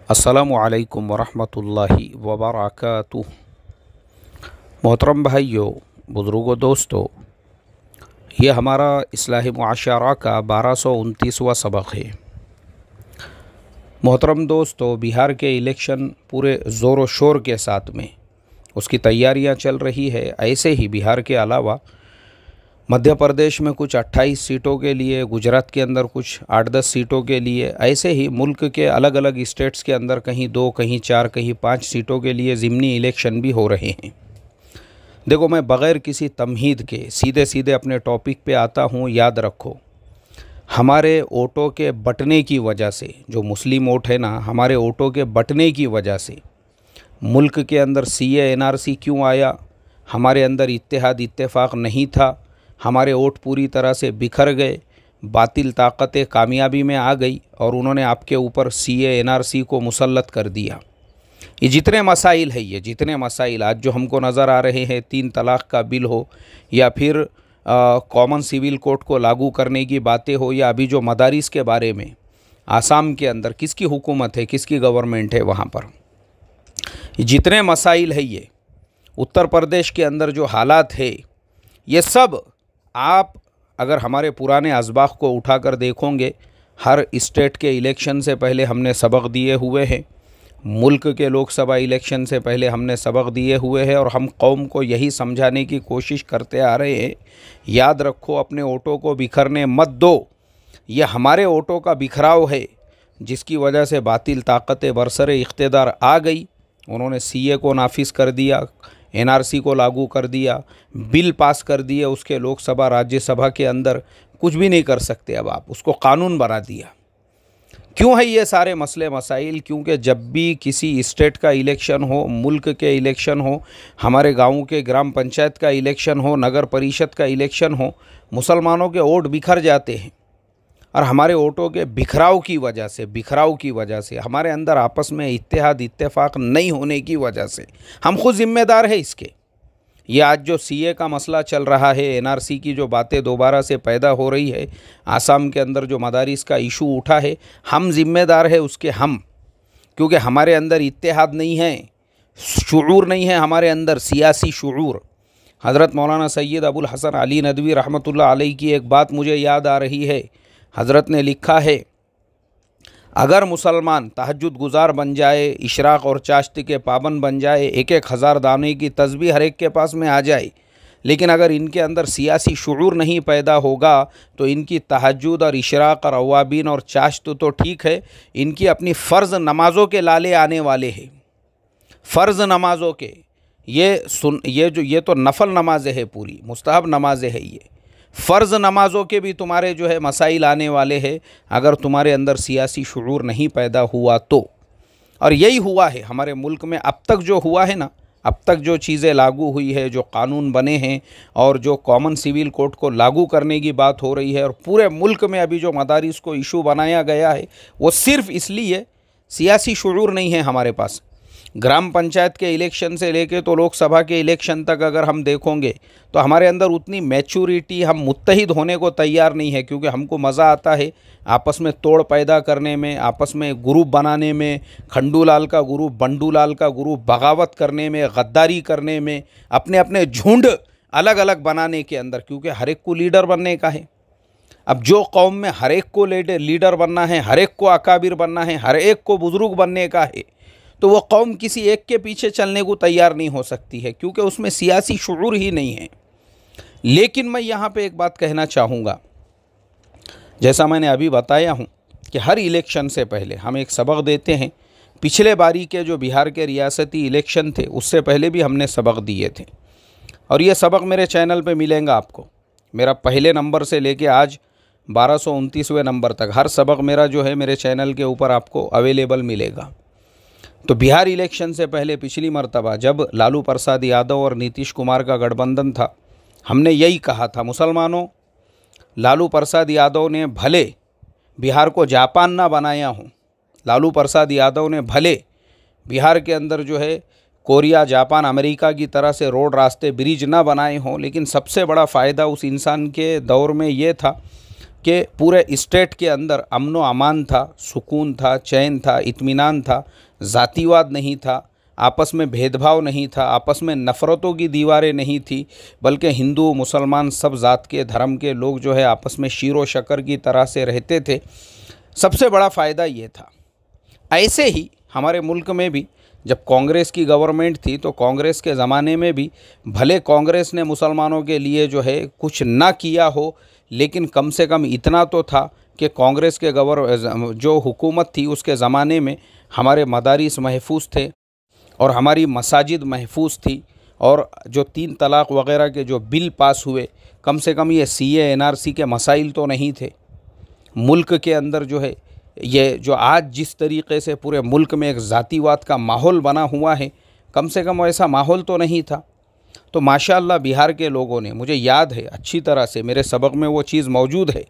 अस्सलामुअलैकुम वरहमतुल्लाहि वबरकातुह। मोहतरम भाइयों, बुज़ुर्गों, दोस्तों, ये हमारा इस्लाही मुआशरा का 1229वां सबक है। मोहतरम दोस्तों, बिहार के इलेक्शन पूरे ज़ोर व शोर के साथ में उसकी तैयारियां चल रही है। ऐसे ही बिहार के अलावा मध्य प्रदेश में कुछ 28 सीटों के लिए, गुजरात के अंदर कुछ 8-10 सीटों के लिए, ऐसे ही मुल्क के अलग अलग स्टेट्स के अंदर कहीं 2, कहीं 4, कहीं 5 सीटों के लिए ज़िमनी इलेक्शन भी हो रहे हैं। देखो, मैं बग़ैर किसी तमहीद के सीधे सीधे अपने टॉपिक पे आता हूँ। याद रखो, हमारे वोटों के बंटने की वजह से, जो मुस्लिम वोट है ना, हमारे वोटों के बंटने की वजह से मुल्क के अंदर CA NRC क्यों आया? हमारे अंदर इत्तेहाद इत्तेफाक नहीं था, हमारे वोट पूरी तरह से बिखर गए, बातिल ताकतें कामयाबी में आ गई और उन्होंने आपके ऊपर CA NRC को मुसल्लत कर दिया। ये जितने मसाइल है, ये जितने मसाइल आज जो हमको नज़र आ रहे हैं, 3 तलाक़ का बिल हो या फिर कॉमन सिविल कोड को लागू करने की बातें हो, या अभी जो मदारिस के बारे में आसाम के अंदर किसकी हुकूमत है, किसकी गवर्नमेंट है, वहाँ पर जितने मसाइल है, ये उत्तर प्रदेश के अंदर जो हालात है, ये सब आप अगर हमारे पुराने असबाक़ को उठाकर देखोगे, हर स्टेट के इलेक्शन से पहले हमने सबक दिए हुए हैं, मुल्क के लोकसभा इलेक्शन से पहले हमने सबक दिए हुए हैं, और हम कौम को यही समझाने की कोशिश करते आ रहे हैं। याद रखो, अपने वोटों को बिखरने मत दो। ये हमारे वोटों का बिखराव है जिसकी वजह से बातिल ताकतें बरसरे इख्तिदार आ गई। उन्होंने CA को नाफिज कर दिया, NRC को लागू कर दिया, बिल पास कर दिए, उसके लोकसभा राज्यसभा के अंदर कुछ भी नहीं कर सकते। अब आप उसको कानून बना दिया। क्यों है ये सारे मसले मसाइल? क्योंकि जब भी किसी स्टेट का इलेक्शन हो, मुल्क के इलेक्शन हो, हमारे गाँव के ग्राम पंचायत का इलेक्शन हो, नगर परिषद का इलेक्शन हो, मुसलमानों के वोट बिखर जाते हैं। और हमारे वोटों के बिखराव की वजह से हमारे अंदर आपस में इत्तेहाद इत्तेफाक नहीं होने की वजह से हम खुद ज़िम्मेदार हैं इसके। ये आज जो CA का मसला चल रहा है, NRC की जो बातें दोबारा से पैदा हो रही है, आसाम के अंदर जो मदारिस का इशू उठा है, हम ज़िम्मेदार है उसके हम, क्योंकि हमारे अंदर इत्तेहाद नहीं है, शुऊर नहीं है हमारे अंदर, सियासी शुऊर। हज़रत मौलाना सैयद अबुल हसन अली नदवी रहमतुल्लाह अलैह की एक बात मुझे याद आ रही है। हज़रत ने लिखा है, अगर मुसलमान तहज्जुद गुज़ार बन जाए, इशराक़ और चाश्त के पाबंद बन जाए, 1-1 हज़ार दाने की तस्बीह हर एक के पास में आ जाए, लेकिन अगर इनके अंदर सियासी शुऊर नहीं पैदा होगा तो इनकी तहज्जुद और इशराक़ और अवाबीन और चाश्त तो ठीक है, इनकी अपनी फ़र्ज़ नमाज़ों के लाले आने वाले हैं। फ़र्ज़ नमाज़ों के ये तो नफल नमाज़ें हैं, पूरी मुस्तहब नमाज़ें हैं, ये फ़र्ज़ नमाज़ों के भी तुम्हारे जो है मसाइल आने वाले हैं, अगर तुम्हारे अंदर सियासी शुऊर नहीं पैदा हुआ तो। और यही हुआ है हमारे मुल्क में अब तक जो हुआ है ना, अब तक जो चीज़ें लागू हुई है, जो कानून बने हैं और जो कॉमन सिविल कोड को लागू करने की बात हो रही है, और पूरे मुल्क में अभी जो मदारिस को इशू बनाया गया है, वो सिर्फ़ इसलिए सियासी शुऊर नहीं है हमारे पास। ग्राम पंचायत के इलेक्शन से लेके तो लोकसभा के इलेक्शन तक अगर हम देखोगे तो हमारे अंदर उतनी मैच्योरिटी, हम मुत्तहिद होने को तैयार नहीं है, क्योंकि हमको मज़ा आता है आपस में तोड़ पैदा करने में, आपस में ग्रुप बनाने में, खंडूलाल का ग्रुप, बंडूलाल का ग्रुप, बगावत करने में, गद्दारी करने में, अपने अपने झुंड अलग अलग बनाने के अंदर, क्योंकि हर एक को लीडर बनने का है। अब जो कौम में हर एक को लीडर बनना है, हर एक को अकाबिर बनना है, हर एक को बुजुर्ग बनने का है, तो वो कौम किसी एक के पीछे चलने को तैयार नहीं हो सकती है, क्योंकि उसमें सियासी शुऊर ही नहीं है। लेकिन मैं यहाँ पे एक बात कहना चाहूँगा, जैसा मैंने अभी बताया हूँ कि हर इलेक्शन से पहले हम एक सबक देते हैं। पिछले बारी के जो बिहार के रियासती इलेक्शन थे, उससे पहले भी हमने सबक दिए थे, और ये सबक मेरे चैनल पे मिलेगा आपको। मेरा पहले नंबर से लेके आज 1229वें नंबर तक हर सबक मेरा जो है मेरे चैनल के ऊपर आपको अवेलेबल मिलेगा। तो बिहार इलेक्शन से पहले पिछली मर्तबा जब लालू प्रसाद यादव और नीतीश कुमार का गठबंधन था, हमने यही कहा था, मुसलमानों, लालू प्रसाद यादव ने भले बिहार को जापान ना बनाया हो, लालू प्रसाद यादव ने भले बिहार के अंदर जो है कोरिया, जापान, अमेरिका की तरह से रोड, रास्ते, ब्रिज ना बनाए हों, लेकिन सबसे बड़ा फ़ायदा उस इंसान के दौर में ये था कि पूरे स्टेट के अंदर अमन व अमान था, सुकून था, चैन था, इत्मीनान था, जातिवाद नहीं था, आपस में भेदभाव नहीं था, आपस में नफ़रतों की दीवारें नहीं थी, बल्कि हिंदू मुसलमान सब ज़ात के धर्म के लोग जो है आपस में शीर व शक्कर की तरह से रहते थे। सबसे बड़ा फ़ायदा ये था। ऐसे ही हमारे मुल्क में भी जब कांग्रेस की गवर्नमेंट थी तो कांग्रेस के ज़माने में भी भले कांग्रेस ने मुसलमानों के लिए जो है कुछ ना किया हो, लेकिन कम से कम इतना तो था कि कांग्रेस के जो हुकूमत थी उसके ज़माने में हमारे मदारिस महफूज थे और हमारी मसाजिद महफूज थी, और जो 3 तलाक़ वग़ैरह के जो बिल पास हुए, कम से कम ये CA NRC के मसाइल तो नहीं थे। मुल्क के अंदर जो है ये जो आज जिस तरीक़े से पूरे मुल्क में एक ज़ातिवाद का माहौल बना हुआ है, कम से कम ऐसा माहौल तो नहीं था। तो माशाअल्लाह बिहार के लोगों ने, मुझे याद है अच्छी तरह से, मेरे सबक में वो चीज़ मौजूद है,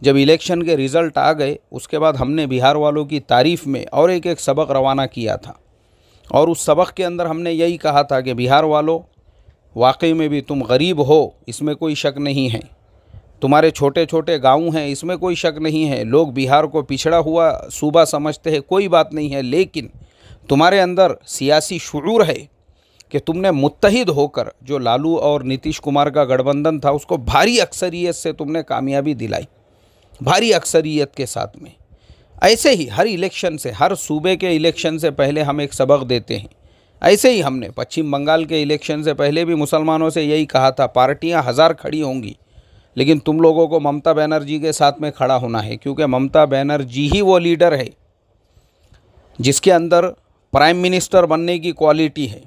जब इलेक्शन के रिज़ल्ट आ गए उसके बाद हमने बिहार वालों की तारीफ़ में और एक सबक रवाना किया था, और उस सबक के अंदर हमने यही कहा था कि बिहार वालों, वाकई में भी तुम गरीब हो, इसमें कोई शक नहीं है, तुम्हारे छोटे छोटे गांव हैं, इसमें कोई शक नहीं है, लोग बिहार को पिछड़ा हुआ सूबा समझते हैं, कोई बात नहीं है, लेकिन तुम्हारे अंदर सियासी शुऊर है कि तुमने मुत्तहिद होकर जो लालू और नीतीश कुमार का गठबंधन था उसको भारी अक्सरियत से तुमने कामयाबी दिलाई, भारी अक्सरियत के साथ में। ऐसे ही हर इलेक्शन से, हर सूबे के इलेक्शन से पहले हम एक सबक देते हैं। ऐसे ही हमने पश्चिम बंगाल के इलेक्शन से पहले भी मुसलमानों से यही कहा था, पार्टियां 1000 खड़ी होंगी, लेकिन तुम लोगों को ममता बनर्जी के साथ में खड़ा होना है, क्योंकि ममता बनर्जी ही वो लीडर है जिसके अंदर प्राइम मिनिस्टर बनने की क्वालिटी है,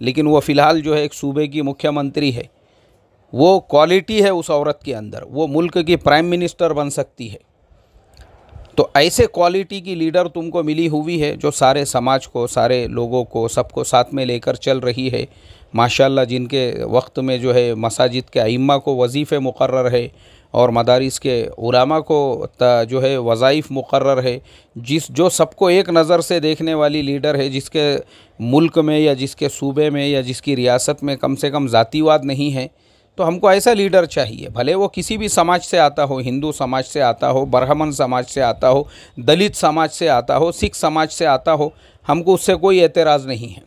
लेकिन वो फ़िलहाल जो है एक सूबे की मुख्यमंत्री है। वो क्वालिटी है उस औरत के अंदर, वो मुल्क की प्राइम मिनिस्टर बन सकती है। तो ऐसे क्वालिटी की लीडर तुमको मिली हुई है जो सारे समाज को, सारे लोगों को, सबको साथ में लेकर चल रही है माशाअल्लाह, जिनके वक्त में जो है मसाजिद के अइम्मा को वजीफ़े मुकर्रर है और मदारिस के उलामा को जो है वज़ाइफ मुकर्रर है, जो सबको एक नज़र से देखने वाली लीडर है, जिसके मुल्क में या जिसके सूबे में या जिसकी रियासत में कम से कम ज़ातिवाद नहीं है। तो हमको ऐसा लीडर चाहिए, भले वो किसी भी समाज से आता हो, हिंदू समाज से आता हो, ब्राह्मण समाज से आता हो, दलित समाज से आता हो, सिख समाज से आता हो, हमको उससे कोई एतराज़ नहीं है।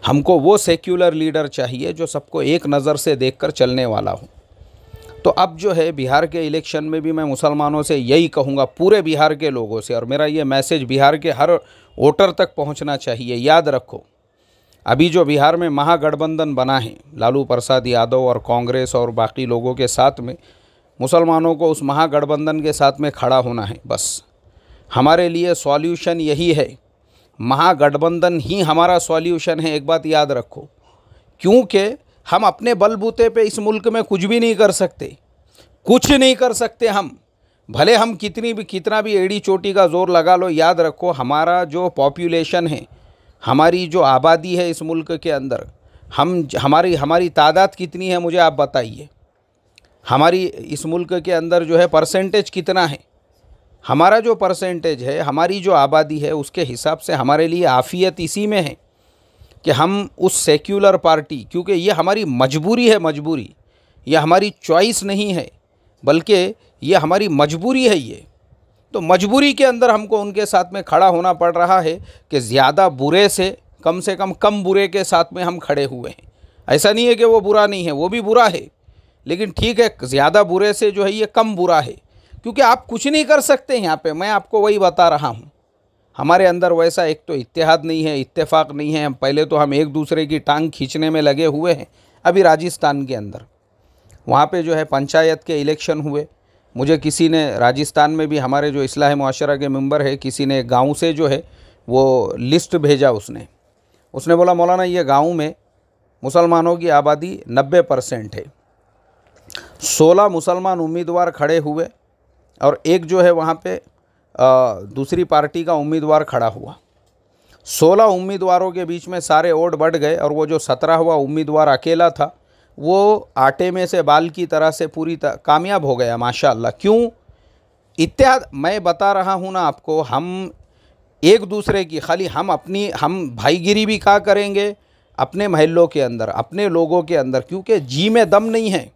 हमको वो सेक्युलर लीडर चाहिए जो सबको एक नज़र से देखकर चलने वाला हो। तो अब जो है बिहार के इलेक्शन में भी मैं मुसलमानों से यही कहूँगा, पूरे बिहार के लोगों से, और मेरा ये मैसेज बिहार के हर वोटर तक पहुँचना चाहिए। याद रखो, अभी जो बिहार में महागठबंधन बना है लालू प्रसाद यादव और कांग्रेस और बाकी लोगों के साथ में, मुसलमानों को उस महागठबंधन के साथ में खड़ा होना है। बस हमारे लिए सॉल्यूशन यही है, महागठबंधन ही हमारा सॉल्यूशन है। एक बात याद रखो, क्योंकि हम अपने बलबूते पे इस मुल्क में कुछ भी नहीं कर सकते, कुछ नहीं कर सकते हम, भले हम कितना भी एड़ी चोटी का ज़ोर लगा लो। याद रखो, हमारा जो पॉपुलेशन है, हमारी जो आबादी है इस मुल्क के अंदर, हमारी तादाद कितनी है मुझे आप बताइए। हमारी इस मुल्क के अंदर जो है परसेंटेज कितना है, हमारा जो परसेंटेज है, हमारी जो आबादी है, उसके हिसाब से हमारे लिए आफ़ियत इसी में है कि हम उस सेक्युलर पार्टी, क्योंकि ये हमारी मजबूरी है, मजबूरी, ये हमारी चॉइस नहीं है, बल्कि ये हमारी मजबूरी है। ये तो मजबूरी के अंदर हमको उनके साथ में खड़ा होना पड़ रहा है कि ज़्यादा बुरे से कम बुरे के साथ में हम खड़े हुए हैं। ऐसा नहीं है कि वो बुरा नहीं है, वो भी बुरा है, लेकिन ठीक है, ज़्यादा बुरे से जो है ये कम बुरा है, क्योंकि आप कुछ नहीं कर सकते यहाँ पे। मैं आपको वही बता रहा हूँ, हमारे अंदर वैसा एक तो इत्तेहाद नहीं है, इत्तेफाक नहीं है। पहले तो हम एक दूसरे की टांग खींचने में लगे हुए हैं। अभी राजस्थान के अंदर वहाँ पे जो है पंचायत के इलेक्शन हुए, मुझे किसी ने राजस्थान में भी, हमारे जो इस्लाह मुआशरा के मेंबर है, किसी ने गांव से जो है वो लिस्ट भेजा। उसने बोला, मौलाना ये गांव में मुसलमानों की आबादी 90% है, 16 मुसलमान उम्मीदवार खड़े हुए और एक जो है वहाँ पे दूसरी पार्टी का उम्मीदवार खड़ा हुआ। 16 उम्मीदवारों के बीच में सारे वोट बढ़ गए और वो जो 17वां उम्मीदवार अकेला था वो आटे में से बाल की तरह से पूरी कामयाब हो गया माशाअल्लाह। क्यों? इत्तेहाद। मैं बता रहा हूँ ना आपको, हम एक दूसरे की खाली हम भाईगिरी भी क्या करेंगे अपने महल्लों के अंदर, अपने लोगों के अंदर, क्योंकि जी में दम नहीं है।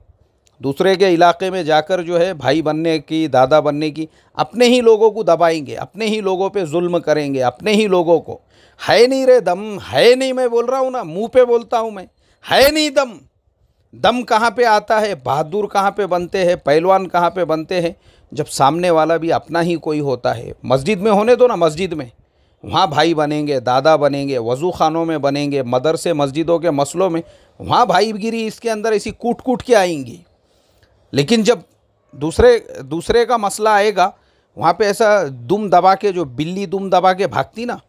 दूसरे के इलाके में जाकर जो है भाई बनने की, दादा बनने की, अपने ही लोगों को दबाएंगे, अपने ही लोगों पे जुल्म करेंगे, अपने ही लोगों को। है नहीं रे दम, है नहीं, मैं बोल रहा हूँ ना, मुंह पे बोलता हूँ मैं, है नहीं दम। दम कहाँ पे आता है, बहादुर कहाँ पे बनते हैं, पहलवान कहाँ पे बनते हैं, जब सामने वाला भी अपना ही कोई होता है। मस्जिद में होने दो ना, मस्जिद में, वहाँ भाई बनेंगे, दादा बनेंगे, वज़ू खानों में बनेंगे, मदरसे मस्जिदों के मसलों में वहाँ भाईगिरी इसके अंदर ऐसी कूट कूट के आएंगी। लेकिन जब दूसरे का मसला आएगा, वहाँ पे ऐसा दुम दबा के, जो बिल्ली दुम दबा के भागती ना,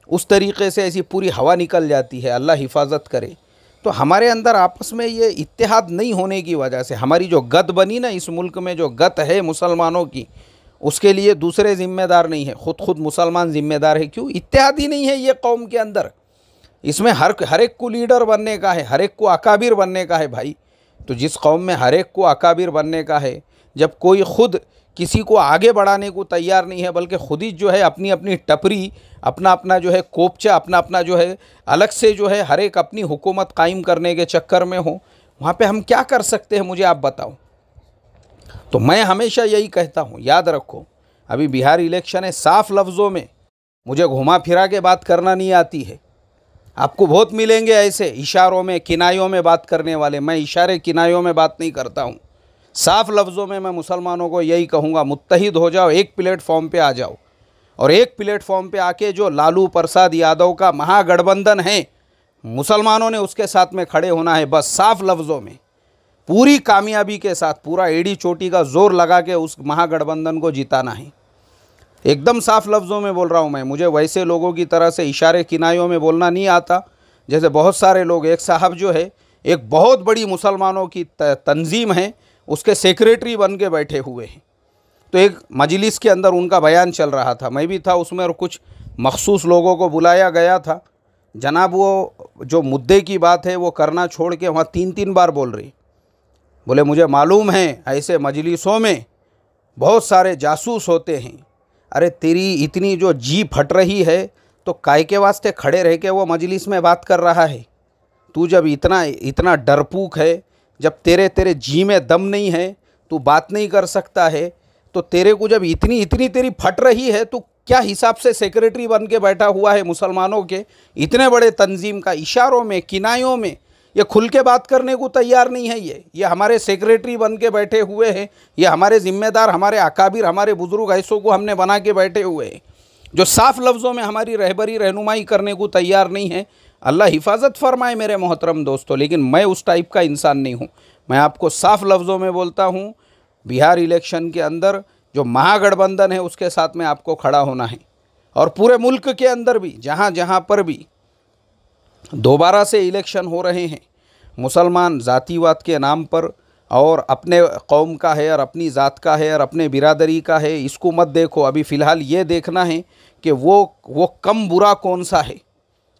उस तरीक़े से ऐसी पूरी हवा निकल जाती है। अल्लाह हिफाजत करे। तो हमारे अंदर आपस में ये इत्तेहाद नहीं होने की वजह से हमारी जो गत बनी ना, इस मुल्क में जो गत है मुसलमानों की, उसके लिए दूसरे ज़िम्मेदार नहीं है, खुद मुसलमान ज़िम्मेदार है। क्यों? इत्तेहाद ही नहीं है ये कौम के अंदर। इसमें हर एक को लीडर बनने का है, हर एक को अकाबिर बनने का है भाई। तो जिस कौम में हर एक को अकाबिर बनने का है, जब कोई खुद किसी को आगे बढ़ाने को तैयार नहीं है, बल्कि खुद ही जो है अपनी अपनी टपरी, अपना अपना जो है कोपचा, अपना अपना जो है अलग से जो है हर एक अपनी हुकूमत कायम करने के चक्कर में हो, वहाँ पे हम क्या कर सकते हैं? मुझे आप बताओ। तो मैं हमेशा यही कहता हूँ, याद रखो, अभी बिहार इलेक्शन है, साफ लफ्ज़ों में, मुझे घुमा फिरा के बात करना नहीं आती है। आपको बहुत मिलेंगे ऐसे इशारों में, किनायों में बात करने वाले। मैं इशारे किनायों में बात नहीं करता हूँ। साफ लफ्ज़ों में मैं मुसलमानों को यही कहूँगा, मुत्तहिद हो जाओ, एक प्लेटफॉर्म पे आ जाओ, और एक प्लेटफॉर्म पे आके जो लालू प्रसाद यादव का महागठबंधन है, मुसलमानों ने उसके साथ में खड़े होना है। बस साफ लफ्ज़ों में, पूरी कामयाबी के साथ, पूरा एड़ी चोटी का जोर लगा के उस महागठबंधन को जिताना है। एकदम साफ लफ्ज़ों में बोल रहा हूँ मैं। मुझे वैसे लोगों की तरह से इशारे किनायों में बोलना नहीं आता, जैसे बहुत सारे लोग। एक साहब जो है, एक बहुत बड़ी मुसलमानों की तंजीम है, उसके सेक्रेटरी बन के बैठे हुए हैं। तो एक मजलिस के अंदर उनका बयान चल रहा था, मैं भी था उसमें, और कुछ मखसूस लोगों को बुलाया गया था। जनाब वो जो मुद्दे की बात है वो करना छोड़ के वहाँ 3 बार बोल रही। बोले मुझे मालूम है ऐसे मजलिसों में बहुत सारे जासूस होते हैं। अरे तेरी इतनी जो जी फट रही है तो काय के वास्ते खड़े रह के वो मजलिस में बात कर रहा है? तू जब इतना डरपूक है, जब तेरे जी में दम नहीं है, तू बात नहीं कर सकता है, तो तेरे को जब इतनी तेरी फट रही है, तो क्या हिसाब से सेक्रेटरी बन के बैठा हुआ है मुसलमानों के इतने बड़े तंजीम का? इशारों में, किनायों में, ये खुल के बात करने को तैयार नहीं है। ये हमारे सेक्रेटरी बन के बैठे हुए हैं, ये हमारे ज़िम्मेदार, हमारे अकाबिर, हमारे बुज़ुर्ग ऐसों को हमने बना के बैठे हुए हैं, जो साफ़ लफ्ज़ों में हमारी रहबरी रहनुमाई करने को तैयार नहीं है। अल्लाह हिफाजत फरमाए मेरे मोहतरम दोस्तों, लेकिन मैं उस टाइप का इंसान नहीं हूँ। मैं आपको साफ़ लफ्ज़ों में बोलता हूँ, बिहार इलेक्शन के अंदर जो महागठबंधन है उसके साथ में आपको खड़ा होना है। और पूरे मुल्क के अंदर भी जहाँ जहाँ पर भी दोबारा से इलेक्शन हो रहे हैं, मुसलमान जातिवाद के नाम पर, और अपने कौम का है और अपनी ज़ात का है और अपने बिरादरी का है, इसको मत देखो। अभी फ़िलहाल ये देखना है कि वो कम बुरा कौन सा है,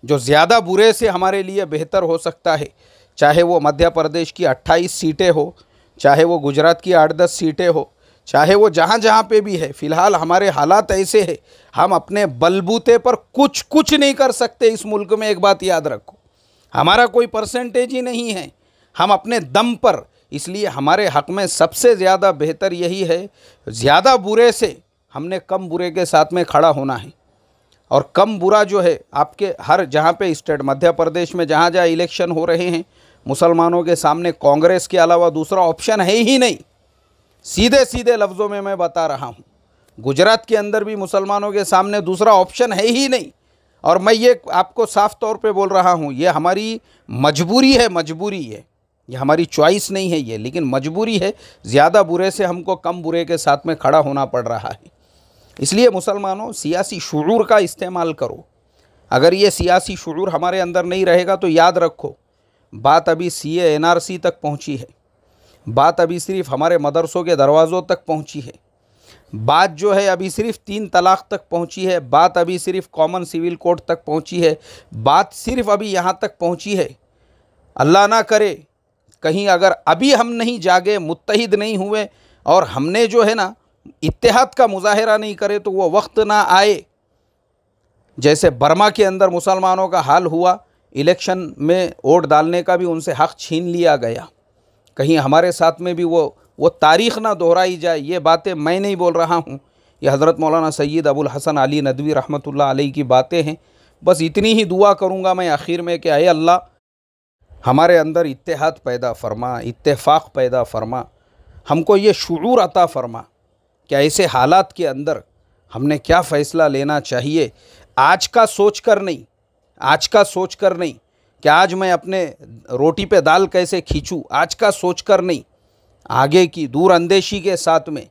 जो ज़्यादा बुरे से हमारे लिए बेहतर हो सकता है। चाहे वो मध्य प्रदेश की 28 सीटें हो, चाहे वो गुजरात की 8-10 सीटें हो, चाहे वो जहाँ जहाँ पे भी है। फ़िलहाल हमारे हालात ऐसे हैं, हम अपने बलबूते पर कुछ नहीं कर सकते इस मुल्क में। एक बात याद रखो, हमारा कोई परसेंटेज ही नहीं है, हम अपने दम पर। इसलिए हमारे हक़ में सबसे ज़्यादा बेहतर यही है, ज़्यादा बुरे से हमने कम बुरे के साथ में खड़ा होना है। और कम बुरा जो है, आपके हर जहाँ पे स्टेट, मध्य प्रदेश में जहाँ जहाँ इलेक्शन हो रहे हैं, मुसलमानों के सामने कांग्रेस के अलावा दूसरा ऑप्शन है ही नहीं। सीधे लफ्ज़ों में मैं बता रहा हूँ, गुजरात के अंदर भी मुसलमानों के सामने दूसरा ऑप्शन है ही नहीं। और मैं ये आपको साफ़ तौर पे बोल रहा हूँ, ये हमारी मजबूरी है, ये हमारी चॉइस नहीं है ये, लेकिन मजबूरी है। ज़्यादा बुरे से हमको कम बुरे के साथ में खड़ा होना पड़ रहा है। इसलिए मुसलमानों, सियासी शुऊर का इस्तेमाल करो। अगर ये सियासी शुऊर हमारे अंदर नहीं रहेगा तो याद रखो, बात अभी CA NRC तक पहुँची है, बात अभी सिर्फ हमारे मदरसों के दरवाज़ों तक पहुँची है, बात जो है अभी सिर्फ 3 तलाक़ तक पहुँची है, बात अभी सिर्फ कॉमन सिविल कोड तक पहुँची है, बात सिर्फ अभी यहाँ तक पहुँची है। अल्लाह ना करे कहीं अगर अभी हम नहीं जागे, मुत्तहिद नहीं हुए, और हमने जो है ना इत्तेहाद का मुजाहरा नहीं करे, तो वो वक्त ना आए जैसे बर्मा के अंदर मुसलमानों का हाल हुआ। इलेक्शन में वोट डालने का भी उनसे हक़ छीन लिया गया। कहीं हमारे साथ में भी वो तारीख़ ना दोहराई जाए। ये बातें मैं नहीं बोल रहा हूँ, ये हज़रत मौलाना सैयद अबुल हसन अली नदवी रहमतुल्लाह अलैह की बातें हैं। बस इतनी ही दुआ करूँगा मैं आखिर में कि अय अल्लाह हमारे अंदर इत्तेहाद पैदा फ़रमा, इत्तेफाक पैदा फ़रमा, हमको ये शुऊर अता फ़रमा कि ऐसे हालात के अंदर हमने क्या फ़ैसला लेना चाहिए। आज का सोच कर नहीं, आज का सोच कर नहीं कि आज मैं अपने रोटी पे दाल कैसे खींचूँ, आज का सोच कर नहीं, आगे की दूर अंदेशी के साथ में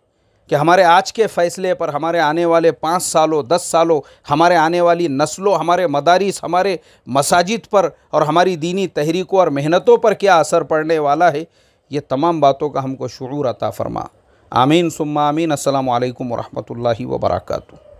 कि हमारे आज के फ़ैसले पर हमारे आने वाले 5 सालों 10 सालों, हमारे आने वाली नस्लों, हमारे मदारिस, हमारे मसाजिद पर और हमारी दीनी तहरीकों और मेहनतों पर क्या असर पड़ने वाला है, ये तमाम बातों का हमको शुऊर अता फ़रमा। आमीन सुम्मा आमीन। अस्सलामु अलैकुम व रहमतुल्लाहि व बरकातुहू।